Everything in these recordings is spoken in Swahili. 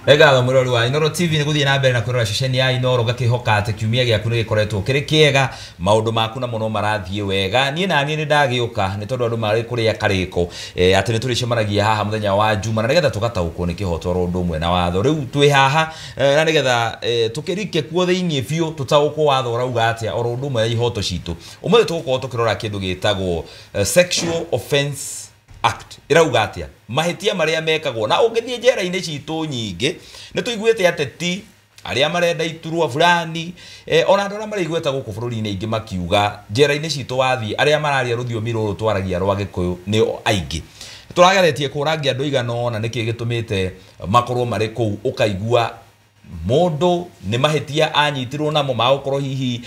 Ega murori wa Inoro TV ni guthie na mbere na kurora ceceni ya Inoro gakihoka ati kiumia giaku ni gikoretwo kiri kiega maundu maku na muno marathie wega nie na nie ni ndagiuka ni tondu andu mari kuria kariko ati ni turicemaragia haha muthenya wa Juma na nigetha tugataukwo ni kihoto ro undu umwe na watho riu twi haha na nigetha tukirike kuo thiini biu tutaukwo watho urauga atia oro undu umwe ihoto citu umwe tugukorwo tukirora kindu gitagwo Sexual Offence Act irauga atia mahitia maria mekagwo na ungithie njera-ini citu nyingi ni tuiguite ateti aria marenda iturwa fulani ona andu aria maraigueta guku bururi-ini ingi makiuga njera-ini citu wathie aria mararia ruthiomi ruru twaragia rwa Gikuyu ni aingi turageretie kurangia andu igana ona niki gitumite makorwo mari kuu ukaigua mundu ni mahitia anyitirwo namo magukorwo hihi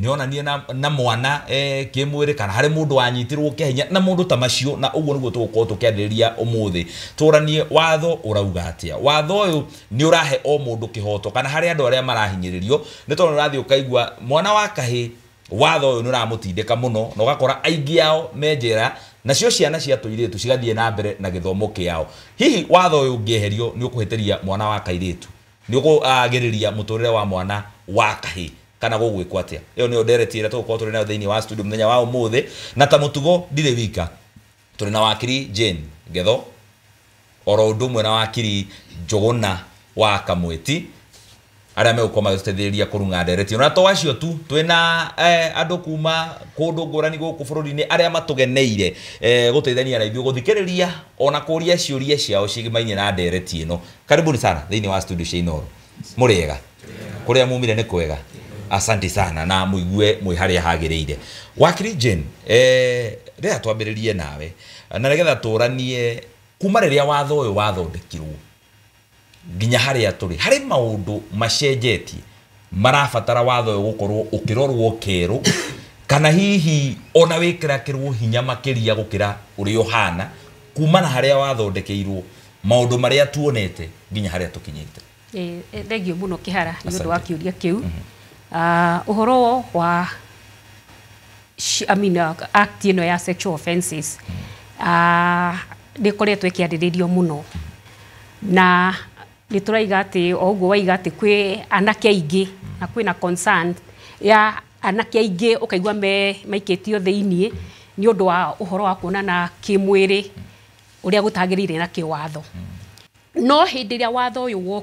nionanie na mwana kimwiri kana hari mundu anyitirwo kihinya na mundu ta macio na uguo niguo tugukorwo tukiaririria umuthi turanie watho urauga atia watho uyu ni urahe o mundu kihoto kana hari andu aria marahinyiririo ni tondu urathie ukaigua mwana wa kahi watho uyu ni uramutindika muno na ugakora aingi yao menjera nacio ciana cia tuiritu cigathie na mbere na githomo kiao hihi watho uyu ngieherio ni ukuhitiria mwana wa kairitu ni ukugiriria muturire wa mwana wa kahi kana gugwikwa atia iyo ni nderetire tugukorwo turi na thiini wa studio muthenya wa umuthi na ta mutugo ndire wika turi na wakiri Jane Ngetho oro undu mwe na wakiri Njuguna wa Kamweti aria megukoma gutethiriria kurunga nderetio na to acio tu twina andu kuma kundu ngurani guku bururi-ini aria matugeneire guteithania na ithuĩ guthikiriria ona kuria ciuria ciao cigimainie na ndereti ino karibuni sana thiini wa studio cia Inoro muriega kuria mumire ni kwega asante sana na muigue mwi haria hagiriire wakiri Jane ria twambiririe nawe na nigetha turanie kuma riria watho uyu wathondekirwo ginya haria turi hari maundu macenjetie marabatara watho uyu gukorwo ukirorwo keru kana hihi ona wikirakirwo hinya makiria gukira uri Yohana kumana haria wathondekeirwo maundu maria tuonete ginya haria tukinyite thengio muno kihara ni undu wa kiuria kiu uhoro wa act ino ya sexual offences ni koretwo ikiariririo muno na ni turaiga ati oguo waiga ati kwi anake aingi na kwina concern ya anake aingi ukaigwa maikitio thiini ni undu wa uhoro wa kuonana kimwiri uria gutagirire na kiwatho no hindiria watho uyu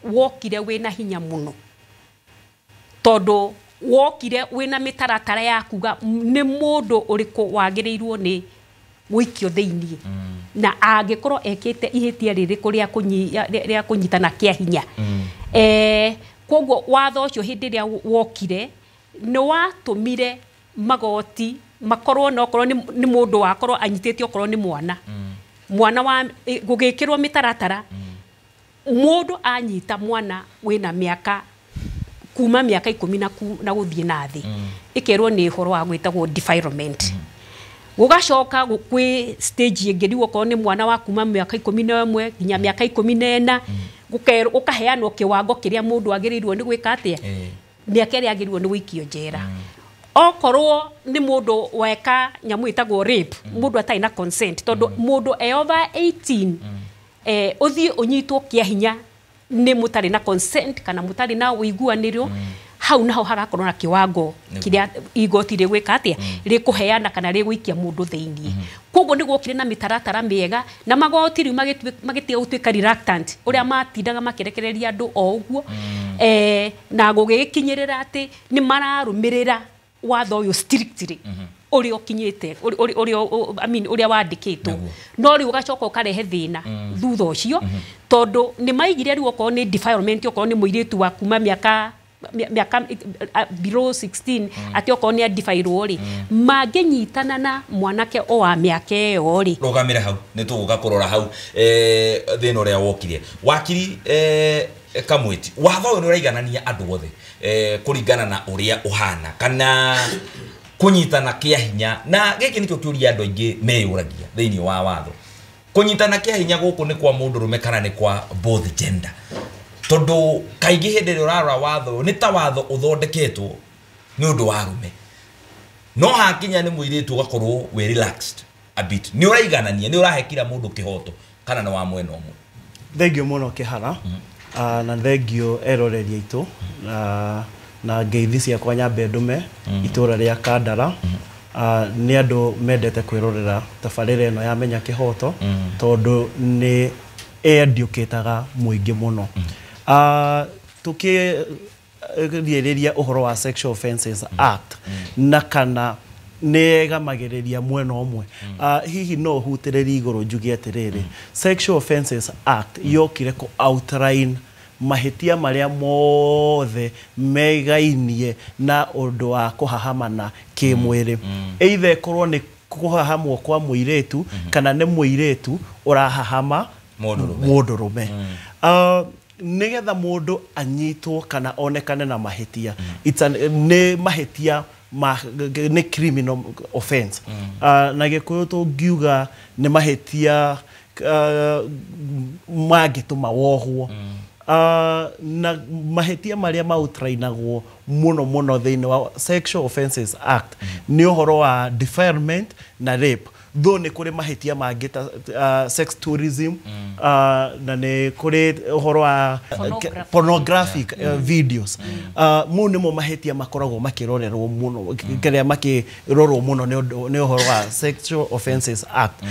wokire wina hinya muno tondu wokire wina mitaratara ya kuga ni mundu uriku wagirirwo ni guikio thiini na angikorwo ekite ihitia riri kuria kunyitana kia hinya koguo watho ucio hindi ria wokire ni watumire magoti makorwo no korwo ni mundu wakorwo anyitite okorwo ni mwana wa gugikirwo mitaratara mundu anyita mwana wina miaka kuma miaka 10 na guthie na thi ikerwo ni horo wa gwitagwo defilement gugacoka gukwi stage ingiri ukorwo ni mwana wa kuma miaka 11 nginya miaka 14 gukaheanwo kiwango kiria mundu agirirwo ni gwika atia miaka iria agirirwo ni gwikio njera okorwo ni mundu weka nyamu itagwo rape mundu atai na consent tondu mundu over 18 uthie unyitwo kia hinya ni mutari na consent kana mutari na uiguaniro hau naho hagakorwo na kiwango kiria igoti ri gwika atia ri kuheana kana ri gwikia mundu thiini koguo ni gwokire na mitaratara miega na magoti riu magitia gutwika reluctant uria matindaga makirekereria andu o uguo na gugikinyirira ati ni mararumirira watho uyu strictly uria kinyite uria wandikitwo no riu ugacoka ukarehe thina thutha ucio tondu ni maigire riu okorwo ni defilement okorwo ni muiritu wa kuma miaka below 16 ati okorwo ni adifairwo ri manginyitana na mwanake o wa miaka iyo ri rugamire hau ni tuguka kurora hau thina uria wokire wakiri Kamweti watho uyu ni uraiganania andu othe kuringana na uria uhana kana kunyitana kia hinya na giki nikio kiuria andu aingi meyuragia thiini wa watho kunyitana kia hinya guku ni kwa mundu rume kana ni kwa both gender tondu kaingi hindi urara watho ni ta watho uthondeketwo ni undu wa rume no hakinya ni muiritu ugakorwo we relaxed a bit ni uraiganania ni urahe kila mundu kihoto kana na wa mwena umwe Thengio muno Kihara na thengio eroreri aitu na ngeithi ciakwa nyambe ndume itura ria Kandara ni andu mendete kwirorera tabarira ino ya Menya Kihoto tondu ni educataga muingi muno tukiririria uhoro wa Sexual Offences Act na kana negamagiriria mwena omwe hihi no hutiriri iguru njugi atiriri Sexual Offences Act yokire ku outline mahitia maria mothe megainie na undu wa kuhahamana kimwiri either korwo ni kuhahamwo kwa muiretu kana ni muiretu urahahama mundurume nigetha mundu anyitwo kana onekane na mahitia ni mahitia ni criminal offense na gikuyu tungiuga ni mahitia magituma wohwo na mahitia maria mautrainagwo muno thiini wa Sexual Offences Act ni uhoro wa defilement na rape though ni kuri mahitia mangi sex tourism na ni kuri uhoro wa pornographic videos mu nimo mahitia makoragwo makirorerwo muno kiria makirorwo muno ni uhoro wa Sexual Offences Act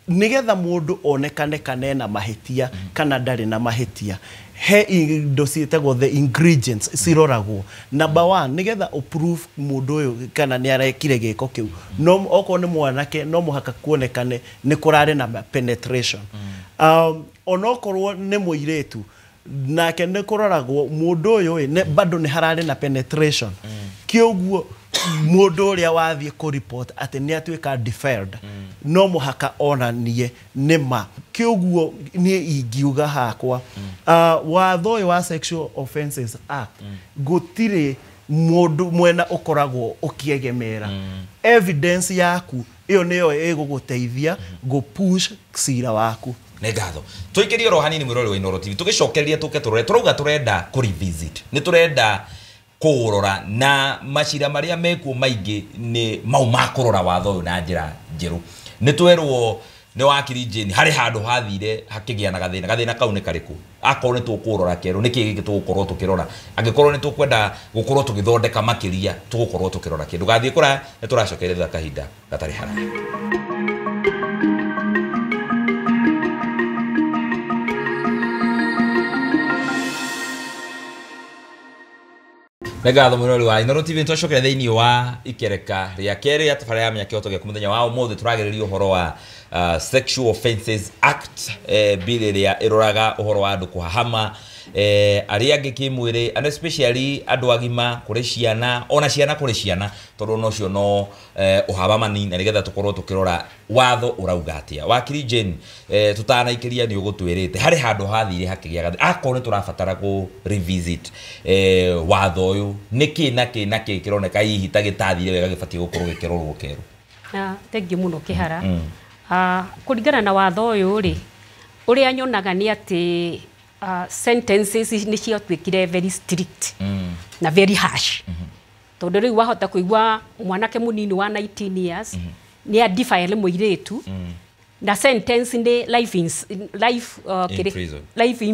nigetha mundu onekane kana na mahitia kana ndari na mahitia he indo cietagwo the ingredients ciroragwo number 1 nigetha approve mundu uyu kana ni arekire giko kiu no oko ni mwanake no muhaka kuonekane ni kurare na penetration onokorwo ni muiretu nake ni kuroragwo mundu uyu ne bado ni harare na penetration kioguo mundu uria wathie ku report ati ni atwika deferred no muhaka onanie nima kioguo ni ingiuga hakwa watho wa Sexual Offences Act gutire mundu mwena ukoragwo ukiegemera evidence yaku iyo niyo iguguteithia go push cira waku negatho tuikirie ro hanini mwirori wa Inooro TV tugicokereria tuke turauga turenda ku revisit ni turenda kurora na macira maria mekuo maingi ni mau makurora watho uyu na njira njeru ni twerwo ni wakiri Jane hari handu hathire hakigia na gathina kau ni kariku akorwo ni tukurora keru niki giki tugukorwo tukirora angikorwo ni tukwenda gukorwo tugithondeka makiria tugukorwo tukirora kindu gathie kura ni turacokerera kahinda gatari haraka Negatho mwirori wa Inooro TV twacokera thiini wa ikereka ria keri atafara ya Menya Kihoto gya muthenya wa umuthi turageriria uhoro wa Sexual Offences Act bill ria iroraga uhoro wa andu kuhahama aria ngikimwire and especially andu agima kuri ciana ona ciana kuri ciana tondu no cio no uhabamani na nigetha tukorwo tukirora watho urauga atia wakiri Jane tutanaikiria ni ugutwirite hari handu hathire hakigia akorwo turabatara ku revisit watho uyu niki naki kironeka hihi tagitathire wega gibati gukorwo gikirorwo keru thengi muno Kihara kuringana na watho uyu ri uria nyonaga ni ati sentences ni cio twikire very strict na very harsh tondu riu wahota kuigwa mwanake munini wa 19 years ni a defile muiretu na sentence ni life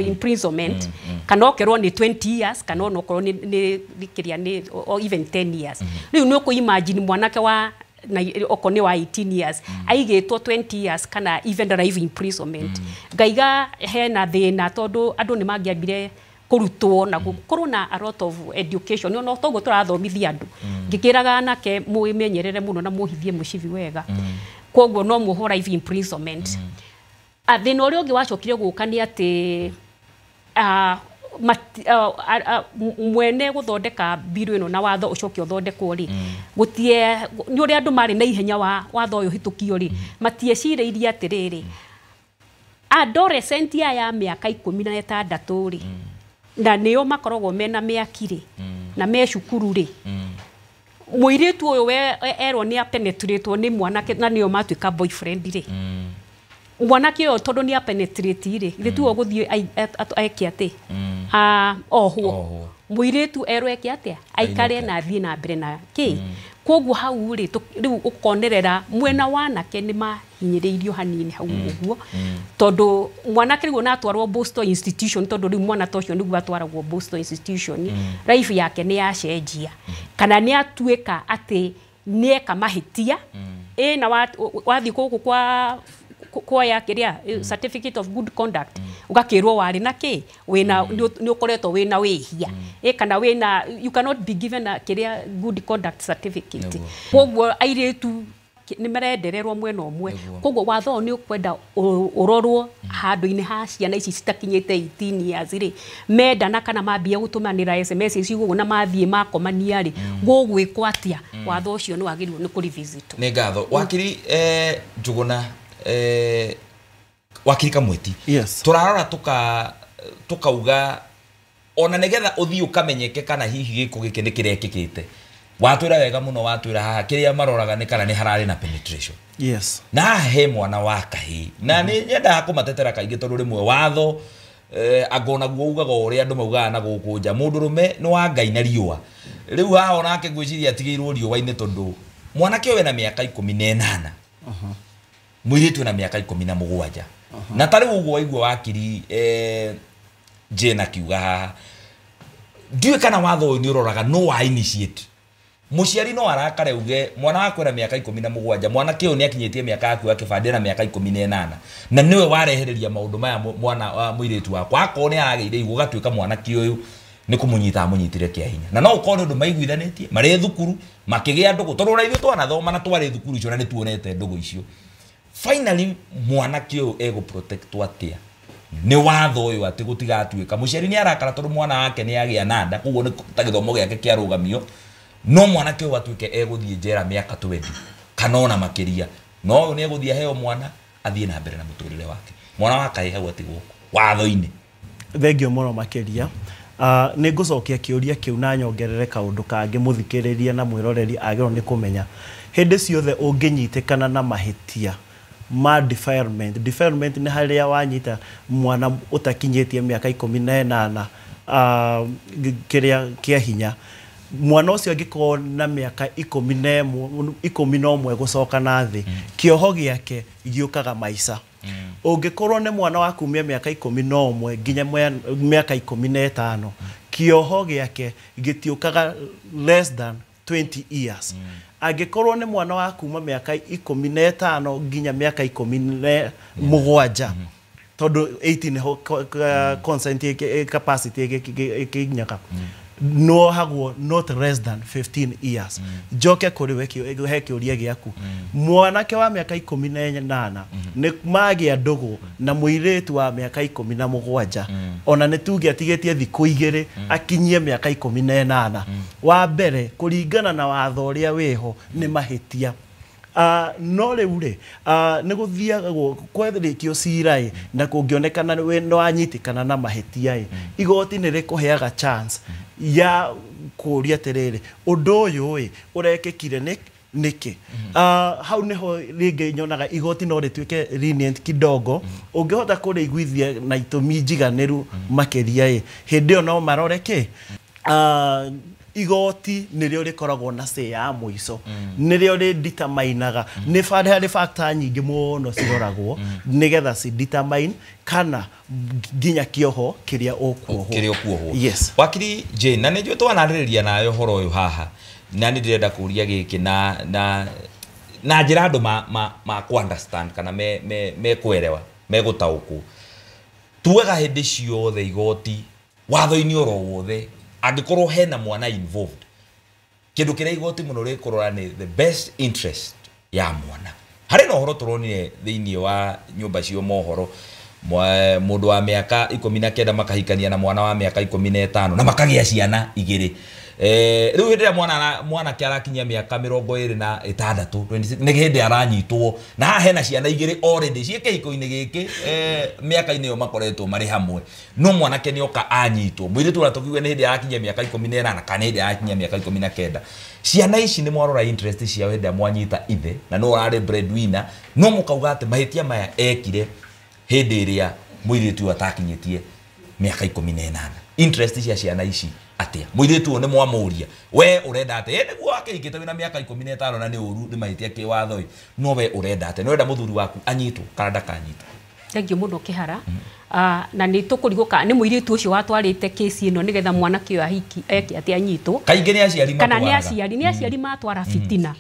imprisonment kana okerwo ni 20 years kana onokorwo ni kiria ni or even 10 years riu no ku imagine mwanake wa na okoni wa 18 years aigitwo 20 years kana even life imprisonment ngaiga hena thina tondu andu ni mangiambire kurutwo na gukorwo na a lot of education no togo turathomithia andu ngikiraga nake muimenyerere muno na muhithie mucivi wega koguo no muhora life imprisonment thina uria ungi wacokire guka ni ati mwene guthondeka biru ino na watho ucoke uthondekwo ri gutie ni uria andu mari na ihenya wa watho uyu hitukio ri matiecireirie atiriri adolescent ya miaka 16 ri na niyo makoragwo mena miakiri na me cukuru ri muiritu uyu we erwo ni apenetrate ni mwanake na niyo matuika boyfriend ri mwanake uyu tondu ni apenetrate ri ithu guthie aiki ati oho muiritu erwo eki atia aikare na thie na mbere na ki koguo hau ri riu ukonerera mwena wanake ni mahinyiriirio hanini hau uguo tondu mwanake riu natwarwo Bosto institution tondu riu mwana tocio niguo atwaragwo Bosto institution life yake ni yacenjia kana ni atuika ati nieka mahitia na wathi guku kwa ya kiria certificate of good conduct ugakirwo wari na ki wina ni ukoretwo wina wihia kana wina you cannot be given a kiria good conduct certificate koguo airetu ni marendererwo mwena omwe koguo watho ni ukwenda urorwo handu-ini ha ciana ici citakinyite 18 years ri mendana kana mambia gutumanira SMS ici na mathie makomania ri gugwikwo atia watho ucio ni wagirwo ni kurivisit ni ngatho wakiri Njuguna wakiri Kamweti yes turarora tukauga ona negetha uthii ukamenyeke kana hihi giko giki ni kirekikite watwira wega muno watwira haha kiria maroraga ni kana ni harari na penetration yes na he mwana wa kahi na ni nyenda kumatetera kaingi tondu rimwe watho agona guo ugaga uria andu maugaga na gukunja mundurume ni wa Ngai na riua riu haha onake gwiciria atigirwo riua-ini tondu mwanake we na miaka 18 mwiritu na miaka 17 na tari uguo waigua wakiri Jane kiuga haha ndiwe kana watho ni uroraga no wa initiate muciari no arakare uge mwana wako na miaka 17 mwana kio ni akinyitie miaka yaku akibande na miaka 18 na niwe warehereria maundu maya mwana wa mwiritu wako akone arageire igwo gatuika mwana kio uyu ni kumunyita munyitire kia hinya na no ukone ndu maiguithanitie mari thukuru makigia ndugu tondu raithu twana thoma na twari thukuru icio na ni tuonete ndugu icio finally mwana kio ego protect atia ni watho uyu ati gutigatuika muciari ni arakara tondu mwana wake ni agia nanda koguo ni tagithomo giake kia rugamio no mwana kio watuike eguthie njera miaka 20 kana ona makiria no ni eguthie heo mwana athie na mbere na muturire wake mwana wake hau ati guku watho-ini thengio muno makiria ni ngucokia kiuria kiu na nyongerere kaundu kangi muthikiriria na mwiroreri agirwo ni kumenya hindi ciothe unginyitikana na mahitia ma defilement ni haria wanyita mwana utakinyitie miaka 18 kiria kia hinya mwana ucio angiko na miaka 11 gucoka na thi kioho giake giukaga maica ungikorwo ni mwana wa kumia miaka 11 nginya miaka 15 kioho giake gitiukaga less than 20 years angikorwo ni mwana wa kuma miaka 15 nginya miaka 17 tondu 18 ho consent capacity ikinyaka no hagwo not less than 15 years joke kuri weki heki uria giaku mwanake wa miaka 18 ni magia ndugu na muiretu wa miaka 17 ona ni tuge atigetie thiku igiri akinyie miaka 18 wa mbere kuringana na watho uria wiho ni mahitia no riure ni guthiaga kwetherikio cirai na kungionekana we no anyitikana na mahitia igoti ni rikuheaga chance ya kuria terere undu uyu urekekire niki hau neho ringi nyonaga igoti no rituike lenient kidogo ungihota kuriguithia na itumi njiganiru makiria hindi yo no maroreke igoti nirio rikoragwo na say ya muico nirio ri determineaga ni hari factor nyingi muno ciroragwo nigetha ci determine kana nginya kioho kiria okuoho yes wakiri Jane na nijwe twanaririria nayo horo uyu haha na ni ndirenda kuria giki na njira andu ma ku understand kana me kwerewa me gutauku tuwega hindi ciothe igoti watho-ini oro wothe angikorwo hena mwana involved kindu kiria igoti muno rikorora ni the best interest ya mwana hari no horo turonire thiini wa nyumba cio mohoro mundu wa miaka 19 makahikania na mwana wa miaka 15 na makagia ciana igiri riu hindi mwana kiarakinyia miaka 26 ni hindi aranyitwo na hena ciana igiri already cieke hiko-ini giki miaka-ini yo makoretwo mari hamwe no mwana ke nioka anyitwo mwiri tu ratokiwe ni hindi arakinyia miaka 18 kana hindi arakinyia miaka 19 ciana ici ni mwarora interest cia hindi mwanyita ithe na no arari breadwinner no mukauga ati mahitia maya ekire hindi iria mwiri tu atakinyitie miaka 18 interest cia ciana ici atia muiritu ne mwamuria we urenda atia niguo akeikite wina miaka 15 na ni uru ni maitia kiwatho no we urenda atia no wenda muthuri waku anyitwo kana ndakanyitwo thengio muno kihara na ni tukuriguka ni muiritu ucio watwarite kesi ino nigetha mwana kio ahiki ati anyitwo kainge ni aciari kana ni aciari matwara fitina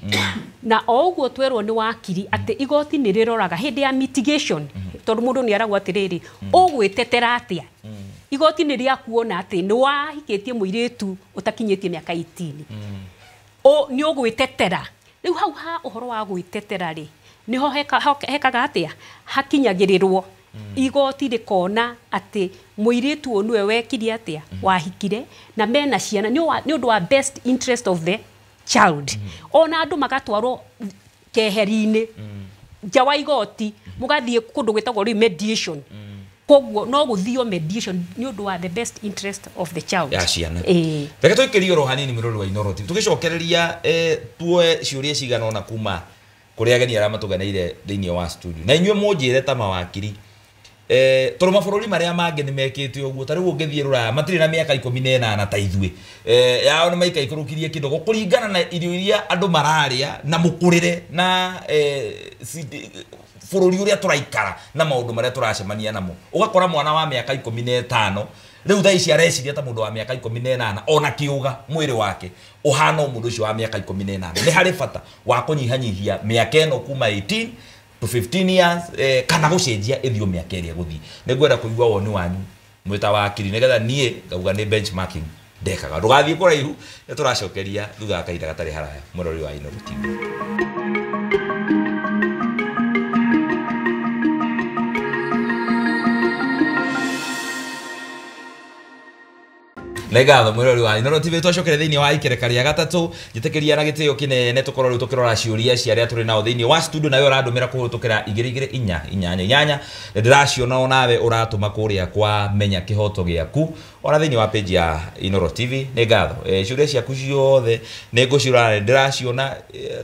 na oguo twerwo ni wakiri ati igoti ni riroraga hindi ya mitigation tondu mundu ni aragwa atiriri ugwitetera atia igoti ni ria kuona ati ni wahikitie muiritu utakinyitie miaka 18 ni ugwitetera riu hau ha uhoro wa gwitetera ri niho hekaga atia hakinyagirirwo igoti rikona ati muiritu onu we wekiri atia wahikire na mena ciana ni undu wa best interest of the child ona andu magatwarwo keheri-ini jawa igoti mugathie kundu gwitagwo mediation koguo no guthio mediation ni undu wa the best interest of the child ya ciana reke tuikirie ro hanini miroro wa Inooro TV tugicokereria tuoe ciuria cigana ona kuma kuri ageni ara matuganeire thiini wa studio na inywe munjire ta mawakiri toro mabũrũri maria mangi ni mekite uguo tariu ungithie rura matire na miaka 18 ta ithue yao ni maika ikurukirie kidogo kuringana na irio iria andu mararia na mukurire na bũrũri uria turaikara na maundu maria turacemania namo ugakora mwana wa miaka 15 riu tha ici areciria ta mundu wa miaka 18 ona kiuga mwiri wake uhana mundu ucio wa miaka 18 ni hari bata wa kunyihanyihia miaka eno kuma 18 to 15 years kana gucenjia ithio miaka iria guthii nigwenda kuigua woni wanyu mwita wakiri nigetha nie ngauga ni benchmarking ndekaga ndugathie kuraihu turacokeria thutha kaida gatari haraya murori wa Inooro TV. Legatho mwirori wa Inooro TV twacokere thiini wa ikereka ria gatatu njitekeria na gitio kinene tukorwo riu tukirora ciuria ciaria turi nao thiini wa studio nayo randumira kuhutukira 2488 ndiraciona onawe uratuma kuria kwa menya kihoto giaku ona thiini wa page ya Inooro TV ne gatho ciuria ciaku ciothe ne ngucirora ndiraciona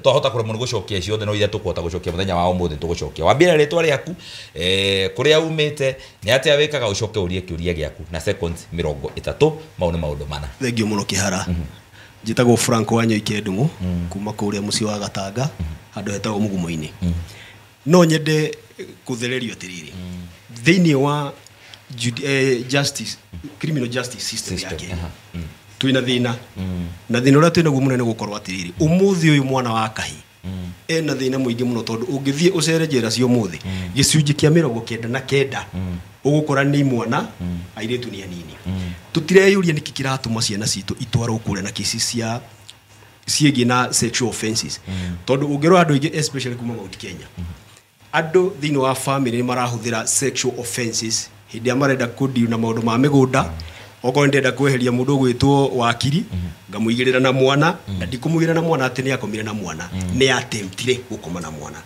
twahota kure muno gucokia ciothe no iria tukuhota gucokia muthenya wa umuthi tugucokia wambira ritwa riaku kuria umite ni atia wikaga ucoke urie kiuria giaku na seconds 30 maundu mana thengio muno kihara njitagwo Franco Wanyo Ikendumu kuma kuria muci wa Gatanga handu hetagwo Mugumo-ini no nyende kuthererio tiriri thiini wa justice criminal justice system yake twina thina na thina uria twina guo munene gukorwo atiriri umuthi uyu mwana wa kahi ena thina muingi muno tondu ungithie ucere njira cio muthi gicunji kia 99 ugukora ni mwana airetu ni anini tutireyuria niki kiratuma ciana citu itwarwo kure na kesi cia ciegi na sexual offenses tondu ungero andu ingi especially kuma Mount Kenya andu thini wa family ni marahuthira sexual offenses hindi amarenda kudiu na maundu ma migunda oko ndenda kweheria mundu gwitwo wakiri ngamuigirira na mwana na ndikumugira na mwana ati ni akomire na mwana ni attemptire gukoma na mwana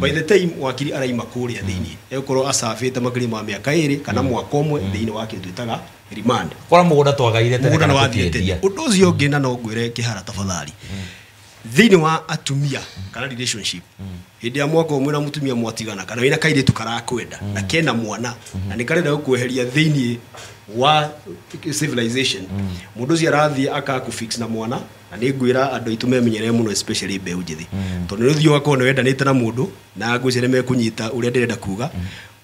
by the time wakiri araima kuria thini ekorwo asafite makiri ma miaka 2 kana mwaka umwe thini wake twitaga remand kora mugunda twagaire tene kana wathiete undu ucio ngina no ngwire kihara tafadhali thini wa atumia kana relationship hindi ya mwaka umwe na mutumia mwatigana kana wina kaire tukarakwenda na kena mwana na nikarenda gukweheria thini wa civilization mundu cia rathi aka ku fix na mwana na ningwira andu itu memenyere muno especially be ujithi tondu ruthio akona wenda nite na mundu na ngwicire mekunyita uria ndirenda kuga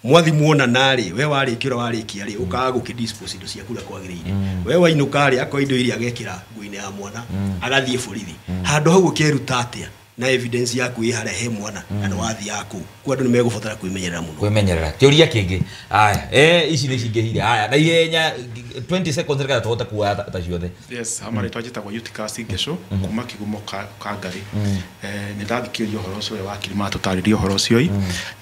mwathi muona nari we wari kira wari kiari ukaga gukidispose indo cia kula kwagiriire we wainukari akwa indo iria agekira nguine ya mwana agathie borithi handu hau ukiruta atia na evidence yaku ihare he mwana na wathi yaku kwa andu nimegubatara kwimenyerera muno kwimenyerera kiuria kingi aya ici ni cingihire aya na ihenya 20 seconds reka tuhota kuwa ta ciothe yes amari twajita kwa Uticast Gesho kuma Kigumo Kangari ni ndathikiririo horo ucio wa kirima tutaririo horo ucio ni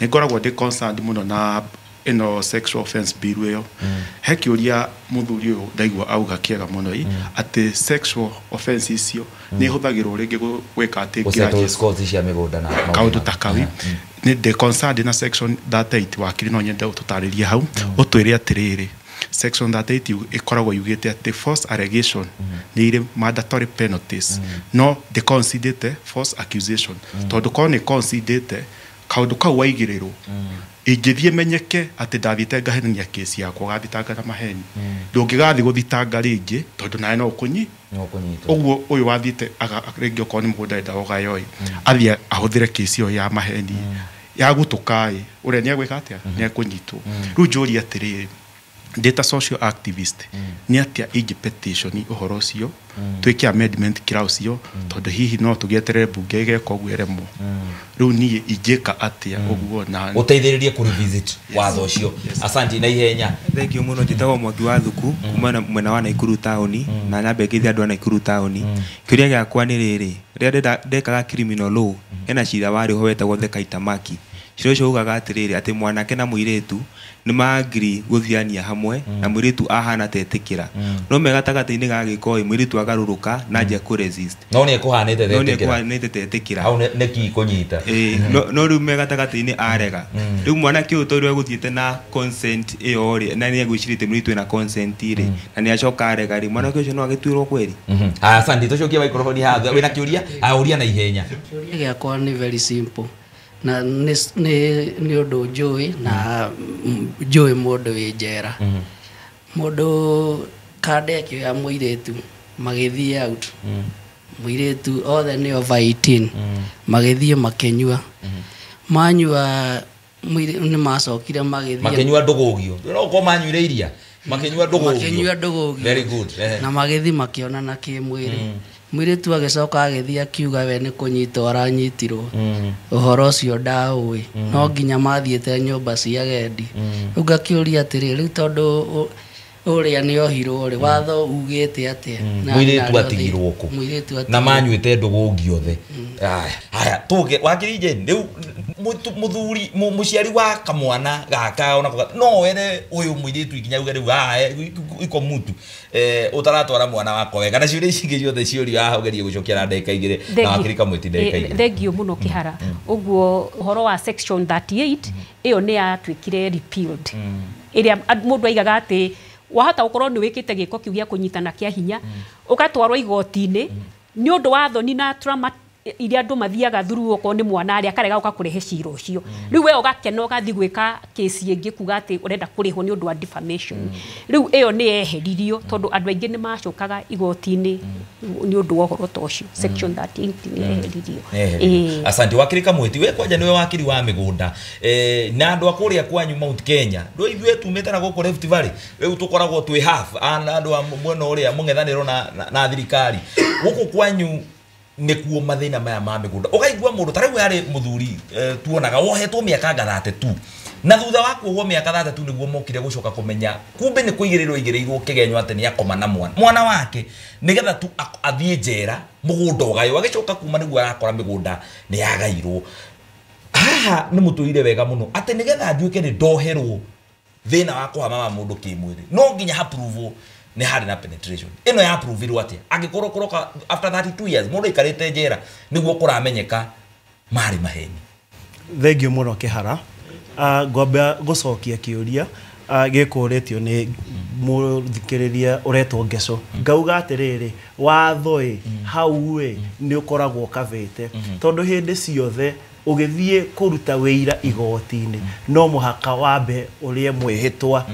ngoragwo ndi concerned muno na ino sexual offense bill yo he kiuria muthuri uyu ndaigua auga kiega muno ati sexual offense icio ni huthagirwo ringi gwika ati ngira scores cia migunda na kaundu takawi ni de concerned na section 38 wa kirino nyende ututariria hau utwire atiriri section 38 ikoragwo yugite ati false allegation ni ile mandatory penalties no de consider false accusation tondu ko ni consider kaundu kau waigiriro ingithie menyeke ati ndathite ngahenania kesi yakwa gathitanga na maheni ndungigathi guthitanga ringi tondu nae no kunyi uguo uyu wathite ringi okoni mugunda enda ogayoi athie ahuthire kesi yo ya maheni ya gutukai uria ni agwika atia ni akunyitwo riu njuri atiriri data social activist ni atia igi petition uhoro ucio twiki amendment kira ucio tondu hihi no tugieterere bunge igeka uguo eremo riu ni ingika atia uguo na uteithiririe ku revisit watho ucio asante na ihenya thank you muno njitagwo Mwangi wa Thuku kuma mwena wa Naikuru tauni na nyambe ngithia andu a Naikuru tauni kiuria giakwa ni riri ria ndekaga criminal law ena cira wari ho wetagwo the Kaitamaki ciro cio ugaga atiriri ati mwanake na muiretu ni maagiri guthiania hamwe na muiretu ahana tetikira no megatagati-ini ga gikoi muiretu agaruruka na nje ku resist no ni kuhanite tetikira no ni kuhanite tetikira au ne ki kunyita no riu megatagati-ini arega riu mwanake utorwe guthiete na consent iyo ri na ni egwicirite muiretu na consent ri na ni acoka arega ri mwanake ucio no agitwirwo kweri asante tucokie microphone hatha wina kiuria auria na ihenya kiuria giakwa ni very simple na ni undu njui na njui mundu wi njera mundu kandekio ya muiretu magithie out muiretu othe ni over 18 magithie makenyua manyua ni macokire magithie makenyua ndugugio no ko manyuire iria makenyua ndugugio very good na magithie makionana kimwiri muiretu agicoka agithia akiuga we ni kunyitwo aranyitirwo uhoro ucio ndaui no nginya mathiete nyumba cia gendi uga kiuria atiriri tondu uria ni ohirwo ri watho ugite atia muiretu atigirwo ku na manyuite ndugugio the haya tuge wakirije riu muthuri muciari wa kamwana gaka ona no were uyu muiretu ikinya uga riu iko mutu utaratwara mwana wako wega na ciuria icingi ciothe ciuria hagerie gucokia na ndeka igire na wakirika mwiti ndeka igire thengio muno kihara uguo uhoro wa section 38 iyo ni atwikire repealed iria mundu aigaga ati wahota ukorwo ni wikite giko kiu gya kunyitana kia hinya ugatwarwo igoti-ini ni undu wa thoni na trauma iria andu mathiaga thuru uko ni mwana ari akarega ukakurehe ciro ucio riu we ugakena ugathi gwika kesi ingi kuga ati urenda kuriho ni undu wa defamation riu iyo ni eheririo tondu andu aingi ni macokaga igoti-ini ni undu wa uhoro ta ucio section 13 ni eheririo asante wakirika mwiti we kwanja niwe wakiri wa migunda na andu akuria kwanyu Mount Kenya ndo ithuĩ tumĩte na gũkũ Rift Valley rĩu tũkoragwo twĩ half andu a mwena ũrĩa mũng'ethanĩro na thirikari gũkũ kwanyu nikuo mathina maya ma migunda ukaigua mundu tariu yari muthuri tuonaga wohetwo miaka 32 na thutha wa kuo miaka 32 niguo mokire gucoka kumenya kumbe ni kuigirirwo kigenywa ati ni akoma na mwana wake nigetha tu athie njera mugunda ugayo agicoka kuma niguo arakora migunda ni yagairwo haha ni mutuire wega muno ati nigetha nduike ni ndoherwo thina wa kuhama mundu kimwiri no nginya approve ni hari na penetration ino ya approve ru atia agikorokoroka after 32 years mundu ikarite njera niguo kuramenyeka mari maheni thengio muno kihara ngomba gucokia kiuria gikuritio ni muthikiriria uretwo ngeco ngauga atiriri watho hau ni ukoragwo kavete tondu hindi ciothe ugithie kuruta wira igoti-ini no muhaka wambe urie mwihitwa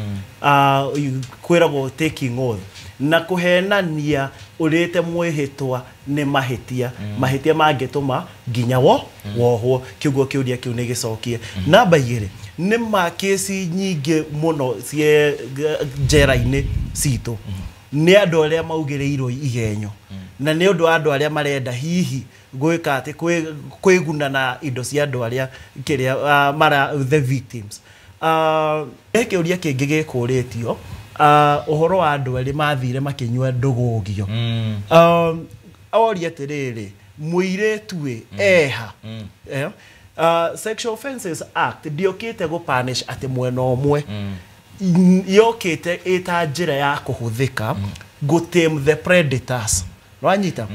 kwiragwo taking oath na kuhenania urite mwihitwa ni mahitia mahitia mangituma nginya wohwo kiugo kiuria kiu ni gicokie namba 2 ni makesi nyingi muno cie njera-ini citu ni andu aria maugireirwo igenyo na ni undu andu aria marenda hihi gwika ati kwiguna na indo cia andu aria kiria mara the victims ekiuria kingi gikuritio uhoro wa andu ari mathire makinyua ndugugio oria atiriri muiretu eha Sexual Offences Act ndiokite go punish ati mwena omwe yokite ita njira ya kuhuthika go tame the predators ranyita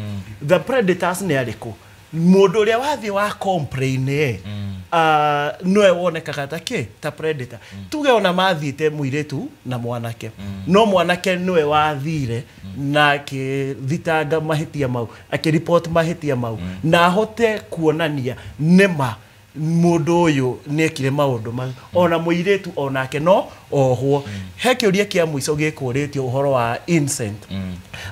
the predators ni ariku mundu uria wathi wa complain noe wonekaga ta predator tuge ona mathite muiretu na mwanake no mwanake noe wathire na kithitanga mahitia mau akireport mahitia mau na hote kuonania nema mundu uyu niekire maundu ma ona muiretu onake no ohwo he kiuria kia muico gikuritio uhoro wa incent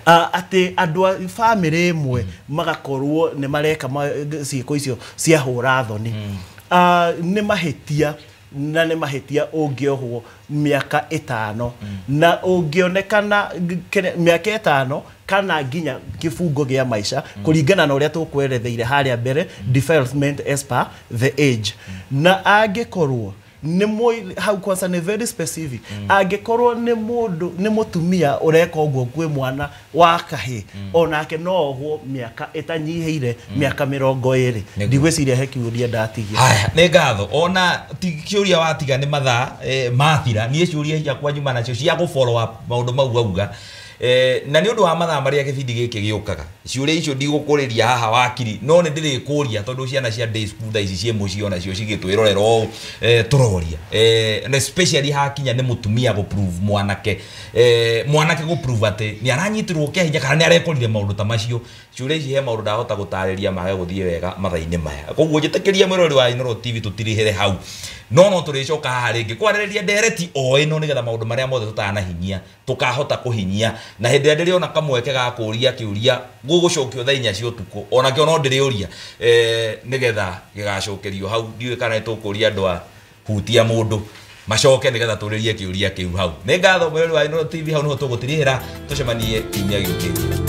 ati andu a family imwe magakorwo ni mareka ciiko icio cia hura thoni ni mahetia na nĩ mahĩtia ũngĩohwo mĩaka 5 na ũngĩonekana mĩaka 5 kana nginya kifungo gĩa maisha kũringana na ũrĩa tũkweretheire harĩa mbere development as per the age na angĩkorwo nĩ hau kwanza nĩ very specific angĩkorwo nĩ mũtumia ũreka ũguo kwĩ mwana wa kahĩ onake no ohwo mĩaka ĩtanyihĩire mĩaka 20 ndigwĩciria he kiũria ndatigia haya nĩ ngatho ona kiũria watiga nĩ mathaa mathira niĩ ciũria ciakwa nyuma nacio cia gũ follow up maũndũ mau auga na nĩ ũndũ wa mathaa marĩa gĩbindi gĩkĩ gĩũkaga ciũria icio ndigũkũrĩria haha wakiri no nĩ ndĩrĩkũria tondũ ciana cia day school tha ici cie mũciĩ ona cio cigĩtwĩrorera ũũ tũroria na especially hakinya nĩ mũtumia gũ prove mwanake gũ prove atĩ nĩ aranyitirwo kĩhinya kana nĩ arekorire maũndũ ta macio ciũria ici he maũndũ ndahota gũtarĩria mage gũthiĩ wega mathaa-inĩ maya koguo njĩtĩkĩria mwĩrori wa Inooro TV tũtirĩhere hau no tũrĩcoka haha rĩngĩ kwarĩrĩria ndereti ĩno nĩgetha maũndũ marĩa mothe tũtanahinyia tũkahota kũhinyia na hĩndĩ ĩrĩa ndĩrĩona kamweke ga kũria kĩũria gũgũcokio thaa 4 cia ũtukũ ona kĩo no ndĩrĩũria nĩgetha gĩgacokerio hau ndiũĩ kana tũkũria andũ a hutia mũndũ macoke nĩgetha tũrĩrie kĩũria kĩu hau nĩ ngatho mwĩrori wa Inooro TV hau nĩho tũgũtirĩhĩra tũcemanie kiumia gĩũkĩte